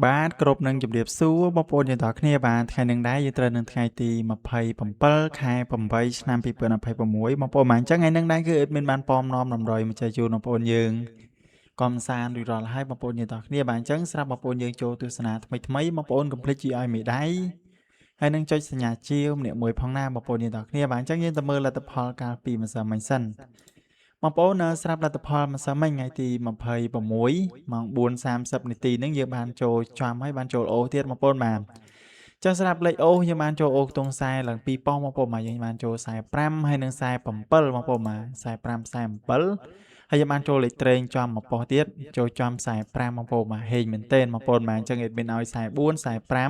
បាទគ្រប់នឹងជម្រាបសួរបងប្អូនយើងទាំងអស់គ្នាបាទថ្ងៃនេះដែរយើងត្រូវនឹងថ្ងៃទី27ខែ8ឆ្នាំ2026បងប្អូនបាទអញ្ចឹងថ្ងៃនេះដែរគឺអេដមីនបានប៉មនាំតម្រុយមកចែកជូនបងប្អូនយើងកំសាន្តរួចរាល់ហើយបងប្អូនយើងទាំងអស់គ្នាបាទអញ្ចឹងស្រាប់បងប្អូនយើងចូលទស្សនាថ្មីបងប្អូនកុំភ្លេចជួយឲ្យមេដៃហើយនឹងចុចសញ្ញាជាវម្នាក់មួយផងណាបងប្អូនយើងទាំងអស់គ្នាបាទអញ្ចឹងយើងទៅមើលលទ្ធផលកាលពីម្សិលមិញសិនបងប្អូនស្រាប់លទ្ធផលម្សិលមិញថ្ងៃទី26ម៉ោង4:30នាទីហ្នឹងយើងបានចូលចំហើយបានចូលអូទៀតបងប្អូនបាទចឹងស្រាប់លេខអូយើងបានចូលអូខ្ទង់ខ្សែឡើង2ប៉ោះបងប្អូនបាទយើងបានចូល45ហើយនឹង47បងប្អូនបាទ45 47ហើយយើងបានចូលលេខត្រេងចំមួយប៉ោះទៀតចូលចំ45បងប្អូនបាទហេងមែនតើបងប្អូនបាទអញ្ចឹងអេដមីនឲ្យ44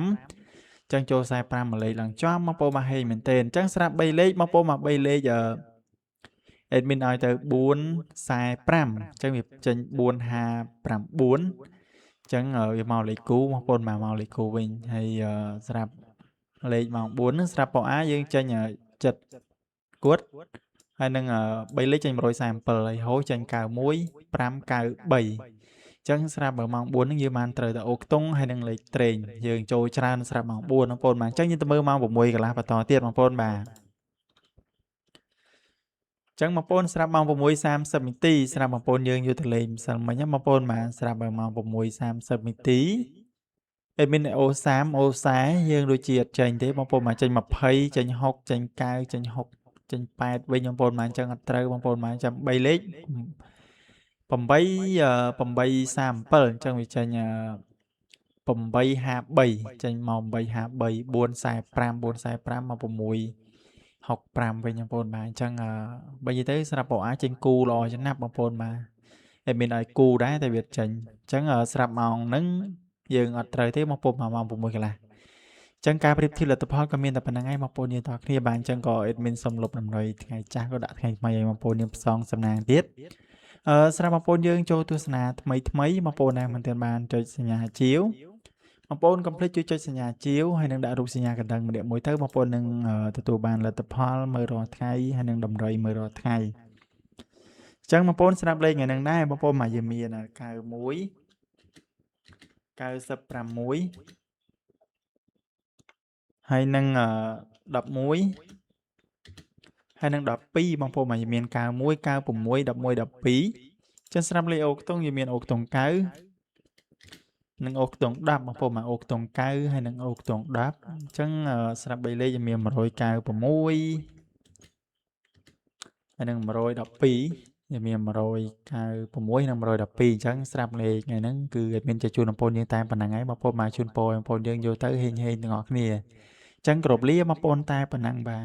45ចឹងចូល45មួយលេខឡើងចំបងប្អូនបាទហេងមែនតើអញ្ចឹងស្រាប់3លេខបងប្អូនបាទ3លេខអេដមីនឲ្យទៅ4 45អញ្ចឹងវាចេញ459អញ្ចឹងវាមកលេខគូបងប្អូនមកលេខគូវិញហើយស្រាប់លេខម៉ោង4ហ្នឹងស្រាប់ប៉ោះ A យើងចេញចិត្តគួតហើយនឹង3លេខចេញ137ហើយហូរចេញ91 593អញ្ចឹងស្រាប់ម៉ោង4ហ្នឹងយើងបានត្រូវតែអូខ្ទង់ហើយនឹងលេខត្រេងយើងចូលច្រើនស្រាប់ម៉ោង4បងប្អូនបាទអញ្ចឹងយើងទៅមើលម៉ោង6កន្លះបន្តទៀតបងប្អូនបាទចឹងបងប្អូនស្រាប់ម៉ោង6:30នាទីស្រាប់បងប្អូនយើងយកទៅលេងម្សិលមិញបងប្អូនបាទស្រាប់ម៉ោង6:30នាទីអេមីនអូ30អូ40យើងដូចជាអត់ចេញទេបងប្អូនបាទចេញ20ចេញ6ចេញ9ចេញ6ចេញ8វិញបងប្អូនបាទអញ្ចឹងអត់ត្រូវបងប្អូនបាទចាំ3លេខ8 837អញ្ចឹងវាចេញ853ចេញមក853 445មក665វិញបងប្អូនបាទអញ្ចឹងបើនិយាយទៅស្រាប់បងអាចចេញគូល្អចំណាប់បងប្អូនបាទតែមានឲ្យគូដែរតែវាចេញអញ្ចឹងស្រាប់ម៉ោងហ្នឹងយើងអត់ត្រូវទេបងប្អូនម៉ោង6កន្លះចឹងការប្រៀបធៀបលទ្ធផលក៏មានតែប៉ុណ្្នឹងឯងបងប្អូនយើងទាំងគ្នាបាទអញ្ចឹងក៏អេដមីនសុំលុបតម្រុយថ្ងៃចាស់ក៏ដាក់ថ្ងៃថ្មីឲ្យបងប្អូនយើងផ្សងសំណាងទៀតស្រាប់បងប្អូនយើងចូលទស្សនាថ្មីបងប្អូនណាមិនទាន់បានចុចសញ្ញាជាវបងប្អូនកុំភ្លេចជួយចុចសញ្ញាជាវហើយនឹងដាក់រូបសញ្ញាកណ្ដឹងម្នាក់មួយទៅបងប្អូននឹងទទួលបានលទ្ធផលមើលរាល់ថ្ងៃហើយនឹងតម្រុយមើលរាល់ថ្ងៃអញ្ចឹងបងប្អូនស្រាប់លេខថ្ងៃហ្នឹងដែរបងប្អូនមកយើងមាន91 96ហើយនឹង11ហើយនឹង12បងប្អូនមកយើងមាន91 96 11 12ចឹងស្រាប់លេខអូខ្ទង់យើងមានអូខ្ទង់9និងអូខ្ទង់10បងប្អូនមកអូខ្ទង់9ហើយនឹងអូខ្ទង់10អញ្ចឹងស្រាប់3លេខយើងមាន196ហើយនឹង112យើងមាន196និង112អញ្ចឹងស្រាប់លេខថ្ងៃហ្នឹងគឺអត់មានចែកជូនបងប្អូនយើងតែប៉ុណ្្នឹងហើយបងប្អូនមកជូនពរបងប្អូនយើងយកទៅហេងទាំងអស់គ្នាអញ្ចឹងគ្រប់លាបងប្អូនតែប៉ុណ្ណឹងបាទ